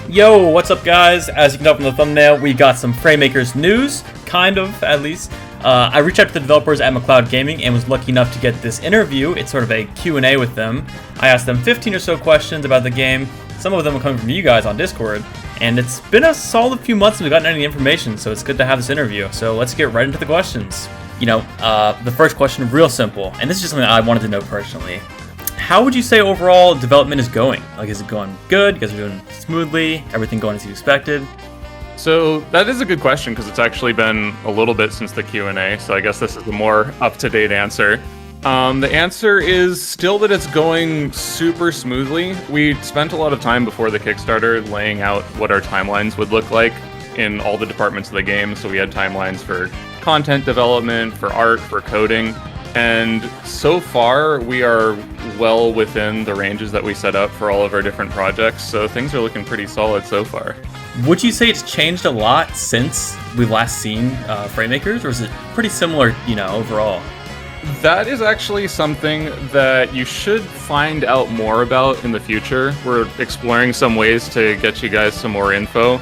Yo, what's up guys? As you can tell from the thumbnail, we got some Fraymakers news, kind of, at least. I reached out to the developers at McLeod Gaming and was lucky enough to get this interview. It's sort of a Q&A with them. I asked them 15 or so questions about the game. Some of them are coming from you guys on Discord. And it's been a solid few months since we've gotten any information, so it's good to have this interview. So let's get right into the questions. The first question, real simple, and this is just something I wanted to know personally. How would you say overall development is going? Like, is it going good? You guys are doing smoothly? Everything going as you expected? So that is a good question because it's actually been a little bit since the Q&A, so I guess this is a more up-to-date answer. The answer is still that it's going super smoothly. We spent a lot of time before the Kickstarter laying out what our timelines would look like in all the departments of the game. So we had timelines for content development, for art, for coding. And so far, we are well within the ranges that we set up for all of our different projects. So things are looking pretty solid so far. Would you say it's changed a lot since we last seen Fraymakers, or is it pretty similar, overall? That is actually something that you should find out more about in the future. We're exploring some ways to get you guys some more info.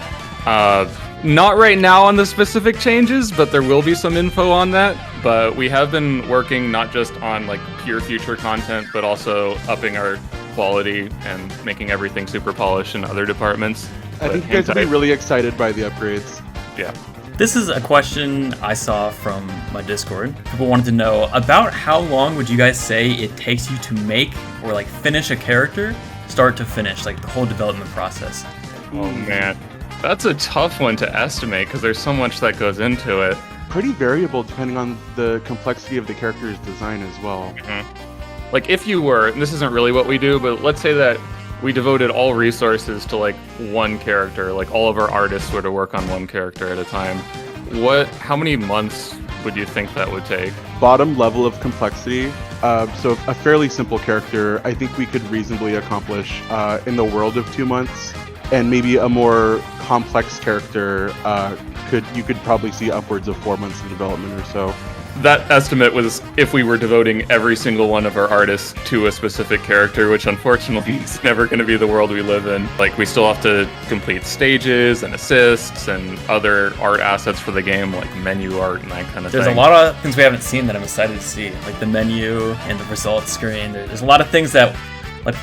Not right now on the specific changes, but there will be some info on that. But we have been working not just on pure future content, but also upping our quality and making everything super polished in other departments. I think you guys will be really excited by the upgrades. Yeah. This is a question I saw from my Discord. People wanted to know about how long would you guys say it takes you to make or finish a character, start to finish, the whole development process? Oh man, that's a tough one to estimate because there's so much that goes into it. Pretty variable depending on the complexity of the character's design as well. Mm-hmm. If you were, and this isn't really what we do, but let's say that we devoted all resources to one character, all of our artists were to work on one character at a time. How many months would you think that would take? Bottom level of complexity. So a fairly simple character, I think we could reasonably accomplish in the world of 2 months. And maybe a more complex character, you could probably see upwards of 4 months of development or so. That estimate was if we were devoting every single one of our artists to a specific character, which unfortunately is never going to be the world we live in. We still have to complete stages and assists and other art assets for the game, like menu art and that kind of thing. There's a lot of things we haven't seen that I'm excited to see, like the menu and the results screen. There's a lot of things that,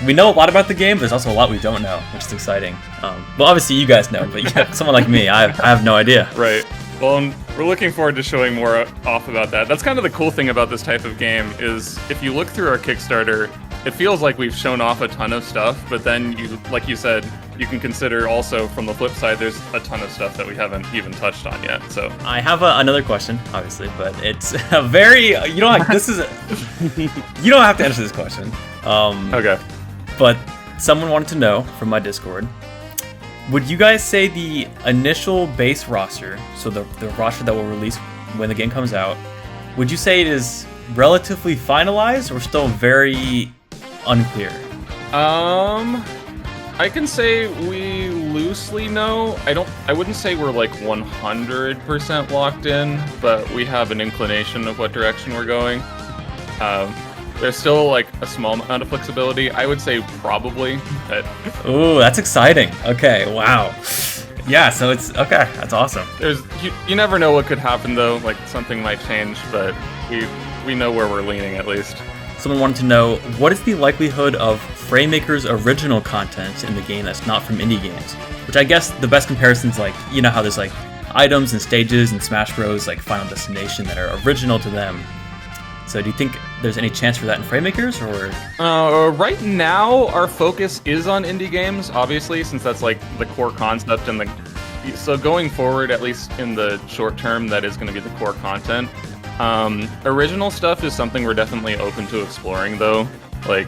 we know a lot about the game, but there's also a lot we don't know, which is exciting. Well, obviously you guys know, but someone like me, I have no idea. Right. Well, we're looking forward to showing more off about that. That's kind of the cool thing about this type of game is if you look through our Kickstarter, it feels like we've shown off a ton of stuff, but then like you said, you can consider also from the flip side, there's a ton of stuff that we haven't even touched on yet. So I have another question, obviously, but it's a very you don't have to answer this question. Okay. But someone wanted to know from my Discord. Would you guys say the initial base roster, so the roster that will release when the game comes out, would you say it is relatively finalized or still very unclear? I can say we loosely know. I wouldn't say we're 100% locked in, but we have an inclination of what direction we're going. There's still a small amount of flexibility. I would say probably. Ooh, that's exciting. Okay, wow. Yeah, so it's okay. That's awesome. You never know what could happen though. Something might change, but we know where we're leaning at least. Someone wanted to know, what is the likelihood of Fraymakers original content in the game that's not from indie games? Which I guess the best comparison's how there's items and stages in Smash Bros. Final Destination that are original to them. So do you think there's any chance for that in Fraymakers, or? Right now, our focus is on indie games, obviously, since that's the core concept and so going forward, at least in the short term, that is going to be the core content. Original stuff is something we're definitely open to exploring, though. We're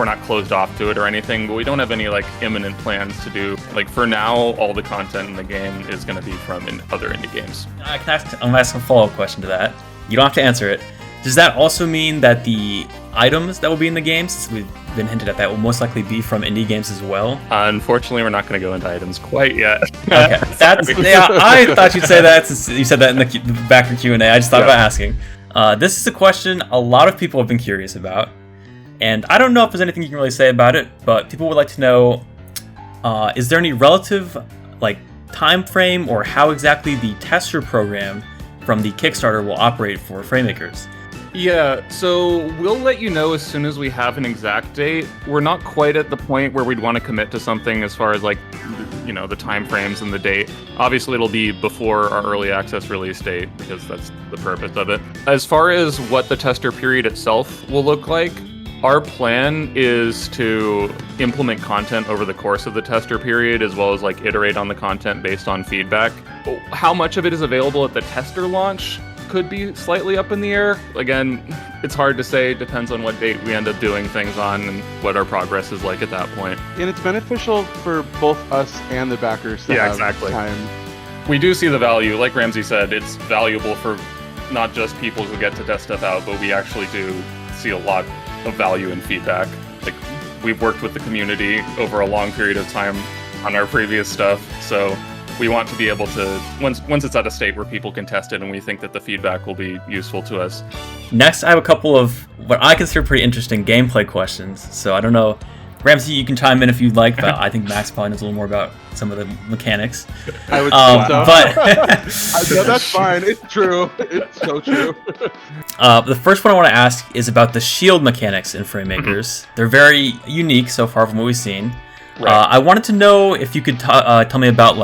not closed off to it or anything, but we don't have any imminent plans to do. For now, all the content in the game is going to be from other indie games. I'm gonna ask a follow-up question to that. You don't have to answer it. Does that also mean that the items that will be in the game, since we've been hinted at that, will most likely be from indie games as well? Unfortunately, we're not going to go into items quite yet. Okay, I thought you'd say that since you said that in the back for Q&A. I just thought about asking. This is a question a lot of people have been curious about, and I don't know if there's anything you can really say about it, but people would like to know, is there any relative like time frame or how exactly the tester program from the Kickstarter will operate for Fraymakers? Yeah, so we'll let you know as soon as we have an exact date. We're not quite at the point where we'd want to commit to something as far as like, the time frames and the date. Obviously, it'll be before our early access release date because that's the purpose of it. As far as what the tester period itself will look like, our plan is to implement content over the course of the tester period, as well as like iterate on the content based on feedback. How much of it is available at the tester launch could be slightly up in the air. Again, it's hard to say, depends on what date we end up doing things on and what our progress is like at that point. And it's beneficial for both us and the backers to have time. We do see the value. Like Ramsey said, it's valuable for not just people who get to test stuff out, but we actually do see a lot of value in feedback. Like, we've worked with the community over a long period of time on our previous stuff, so we want to be able to, once it's at a state where people can test it and we think that the feedback will be useful to us. Next, I have a couple of what I consider pretty interesting gameplay questions. So I don't know, Ramsey, you can chime in if you'd like, but I think Max probably knows a little more about some of the mechanics. I would say so. But no, that's fine. It's true. It's so true. The first one I want to ask is about the shield mechanics in Fraymakers. They're very unique so far from what we've seen. Right. I wanted to know if you could tell me about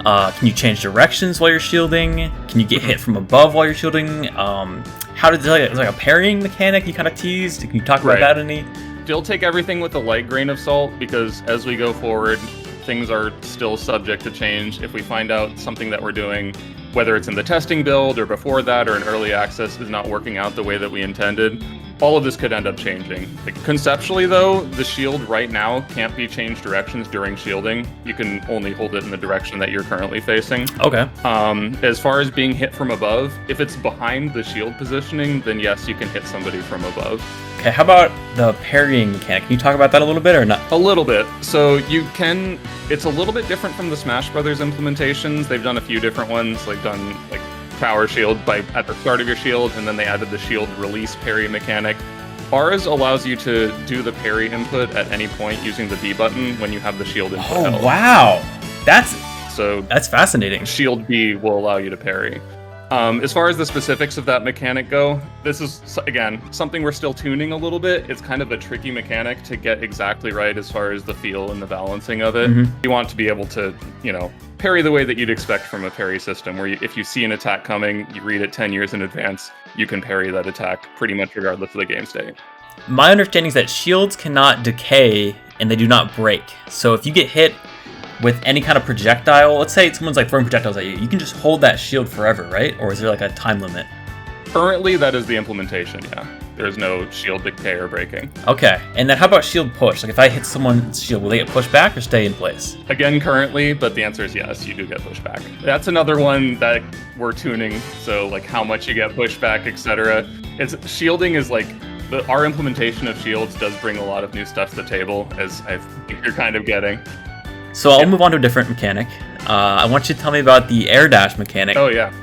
can you change directions while you're shielding? Can you get hit from above while you're shielding? How did it's like a parrying mechanic you kind of teased? Can you talk about that any? Still take everything with a light grain of salt, because as we go forward, things are still subject to change. If we find out something that we're doing, whether it's in the testing build or before that or in early access, is not working out the way that we intended, all of this could end up changing. Conceptually, though, the shield right now can't be changed directions during shielding. You can only hold it in the direction that you're currently facing. Okay. As far as being hit from above, if it's behind the shield positioning, then yes, you can hit somebody from above. Okay, how about the parrying mechanic? Can you talk about that a little bit or not? A little bit. So it's a little bit different from the Smash Brothers implementations. They've done a few different ones, done power shield at the start of your shield, and then they added the shield release parry mechanic. Ours allows you to do the parry input at any point using the B button when you have the shield input held. Wow! That's fascinating. Shield B will allow you to parry. As far as the specifics of that mechanic go, this is, again, something we're still tuning a little bit. It's kind of a tricky mechanic to get exactly right as far as the feel and the balancing of it. Mm-hmm. You want to be able to, parry the way that you'd expect from a parry system, where if you see an attack coming, you read it 10 years in advance, you can parry that attack pretty much regardless of the game state. My understanding is that shields cannot decay and they do not break. So if you get hit with any kind of projectile, let's say someone's throwing projectiles at you, you can just hold that shield forever, right? Or is there a time limit? Currently, that is the implementation, yeah. There's no shield decay or breaking. Okay, and then how about shield push? If I hit someone's shield, will they get pushed back or stay in place? Again, currently, but the answer is yes, you do get pushed back. That's another one that we're tuning, so how much you get pushed back, etc. Shielding is our implementation of shields does bring a lot of new stuff to the table, as I think you're kind of getting. So I'll move on to a different mechanic. I want you to tell me about the air dash mechanic. Oh yeah.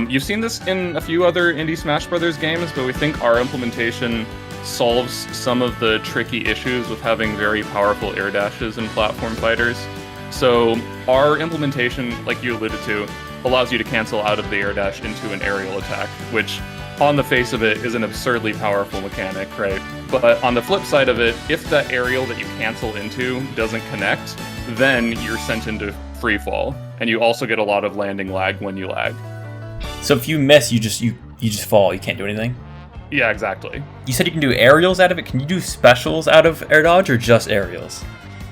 You've seen this in a few other Indie Smash Brothers games, but we think our implementation solves some of the tricky issues with having very powerful air dashes in platform fighters. So our implementation, like you alluded to, allows you to cancel out of the air dash into an aerial attack, which on the face of it is an absurdly powerful mechanic, right? But on the flip side of it, if that aerial that you cancel into doesn't connect, then you're sent into free fall, and you also get a lot of landing lag when you lag. So if you miss, you just fall. You can't do anything? Yeah, exactly. You said you can do aerials out of it. Can you do specials out of air dodge or just aerials?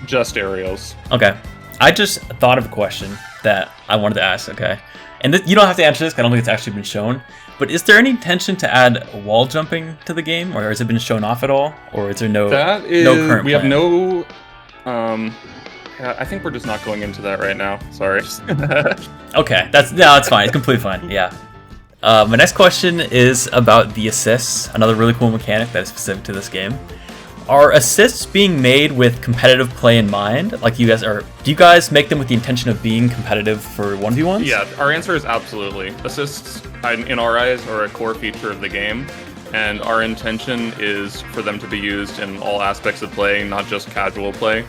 Just aerials. Okay. I just thought of a question that I wanted to ask, okay? And you don't have to answer this, because I don't think it's actually been shown. But is there any intention to add wall jumping to the game, or has it been shown off at all? Or is there no current plan? We have no... I think we're just not going into that right now. Sorry. Okay, that's fine. It's completely fine. Yeah. My next question is about the assists, another really cool mechanic that is specific to this game. Are assists being made with competitive play in mind? Do you guys make them with the intention of being competitive for 1v1s? Yeah, our answer is absolutely. Assists, in our eyes, are a core feature of the game, and our intention is for them to be used in all aspects of play, not just casual play.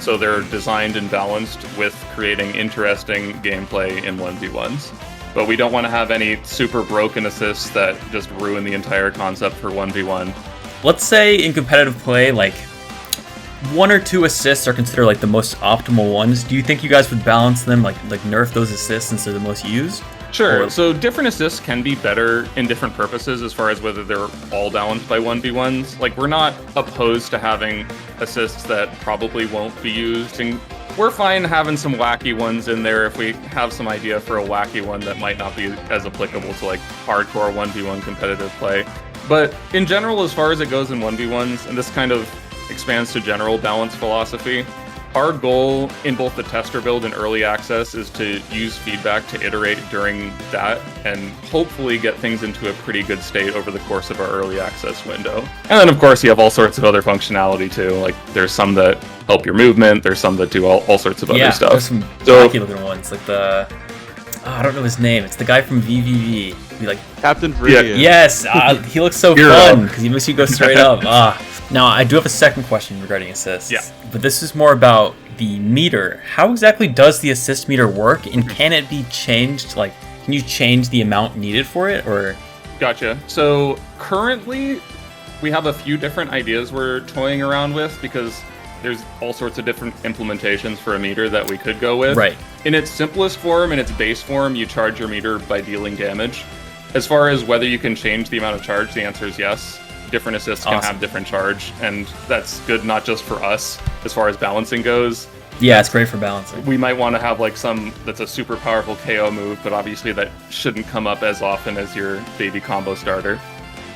So they're designed and balanced with creating interesting gameplay in 1v1s. But we don't want to have any super broken assists that just ruin the entire concept for 1v1. Let's say in competitive play, like 1 or 2 assists are considered like the most optimal ones. Do you think you guys would balance them, like nerf those assists since they're the most used? Sure. Or... So different assists can be better in different purposes as far as whether they're all balanced by 1v1s. Like, we're not opposed to having assists that probably won't be used. And we're fine having some wacky ones in there if we have some idea for a wacky one that might not be as applicable to like hardcore 1v1 competitive play. But in general, as far as it goes in 1v1s, and this kind of expands to general balance philosophy, our goal in both the tester build and early access is to use feedback to iterate during that and hopefully get things into a pretty good state over the course of our early access window. And then of course you have all sorts of other functionality too. Like there's some that help your movement, there's some that do all sorts of other stuff. There's some wacky looking ones, like the... I don't know his name. It's the guy from VVV. Like Captain Viridian. Yes, he looks so fun because he makes you go straight up. Now, I do have a second question regarding assists. Yeah. But this is more about the meter. How exactly does the assist meter work, and can it be changed? Like, can you change the amount needed for it, or? Gotcha. So currently, we have a few different ideas we're toying around with because there's all sorts of different implementations for a meter that we could go with. Right. In its simplest form, in its base form, you charge your meter by dealing damage. As far as whether you can change the amount of charge, the answer is yes. Different assists can have different charge, and that's good not just for us as far as balancing goes. Yeah, it's great for balancing. We might want to have like some that's a super powerful KO move, but obviously that shouldn't come up as often as your baby combo starter.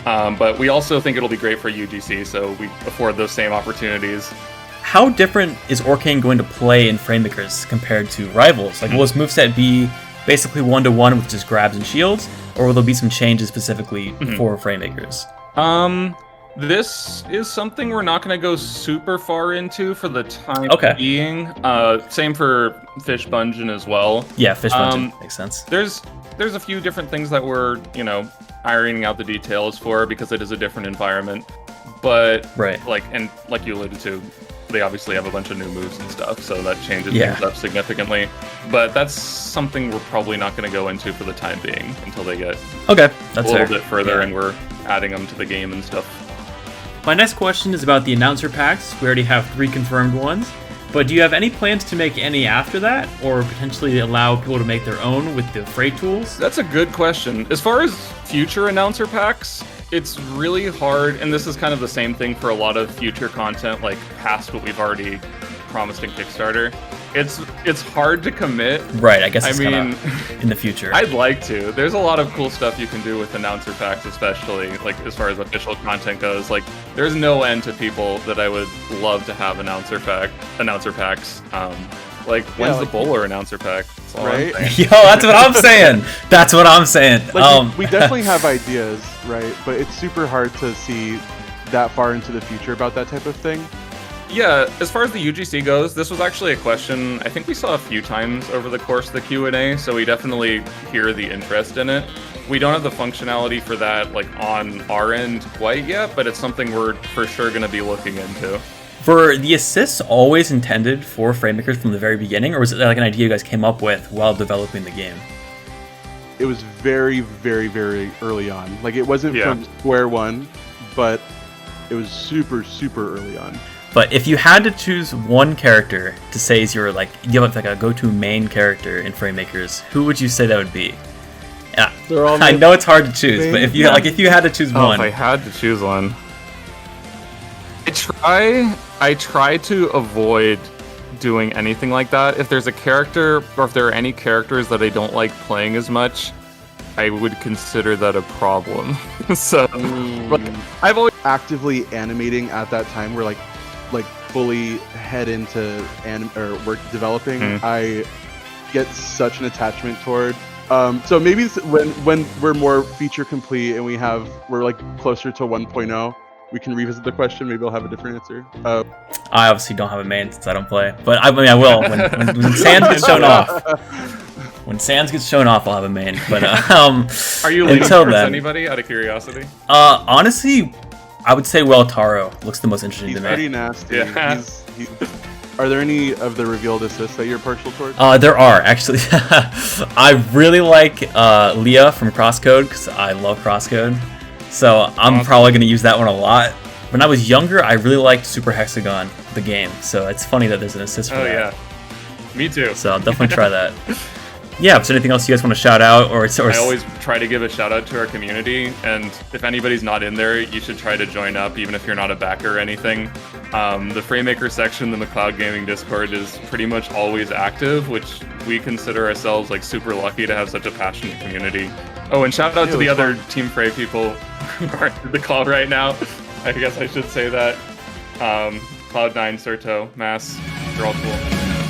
But we also think it'll be great for UGC, so we afford those same opportunities. How different is Orcane going to play in Fraymakers compared to Rivals? Like, will his moveset be basically 1-to-1 with just grabs and shields, or will there be some changes specifically for Fraymakers? This is something we're not going to go super far into for the time being. Same for Fish Bungeon as well. Yeah, Fish Bungeon makes sense. There's a few different things that we're, ironing out the details for because it is a different environment. But like you alluded to, they obviously have a bunch of new moves and stuff, so that changes things up significantly. But that's something we're probably not going to go into for the time being until they get a little bit further and we're adding them to the game and stuff. My next question is about the announcer packs. We already have 3 confirmed ones, but do you have any plans to make any after that, or potentially allow people to make their own with the Fray tools? That's a good question. As far as future announcer packs, it's really hard, and this is kind of the same thing for a lot of future content, like past what we've already promised in Kickstarter. It's hard to commit. Right, I guess it's kind of in the future. I'd like to. There's a lot of cool stuff you can do with announcer packs, especially like as far as official content goes. Like, there's no end to people that I would love to have announcer packs. Like, when's the bowler announcer pack? Right? Yo, that's what I'm saying. That's what I'm saying. Like, we definitely have ideas, right? But it's super hard to see that far into the future about that type of thing. Yeah, as far as the UGC goes, this was actually a question I think we saw a few times over the course of the Q&A, so we definitely hear the interest in it. We don't have the functionality for that like on our end quite yet, but it's something we're for sure going to be looking into. Were the assists always intended for Fraymakers from the very beginning, or was it like an idea you guys came up with while developing the game? It was very, very, very early on. Like, it wasn't from square one, but it was super, super early on. But if you had to choose one character to say is your, like, you have like a go-to main character in Fraymakers, who would you say that would be? Yeah, I know it's hard to choose, but if you had to choose one. If I had to choose one, I try to avoid doing anything like that. If there's a character, or if there are any characters that I don't like playing as much, I would consider that a problem. So, I've always actively animating at that time. We're like fully head into work developing. I get such an attachment toward. So maybe when we're more feature complete and we're like closer to 1.0, we can revisit the question. Maybe I'll have a different answer. I obviously don't have a main since I don't play, but I mean I will when Sans gets shown off. When Sans gets shown off, I'll have a main. But are you leaning towards anybody out of curiosity? Honestly, I would say Taro looks the most interesting to me. He's pretty nasty. Yeah. Are there any of the revealed assists that you're partial towards? There are, actually. I really like Leah from Crosscode, because I love Crosscode. So I'm probably going to use that one a lot. When I was younger, I really liked Super Hexagon, the game. So it's funny that there's an assist for that. Oh, yeah. Me too. So I'll definitely try that. Yeah, so anything else you guys want to shout out? Or I always try to give a shout out to our community, and if anybody's not in there, you should try to join up, even if you're not a backer or anything. The Fraymaker section in the Cloud Gaming Discord is pretty much always active, which we consider ourselves like super lucky to have such a passionate community. Oh, and shout out to the other Team Fray people who aren't in the call right now. I guess I should say that. Cloud9, Surto, Mass, they're all cool.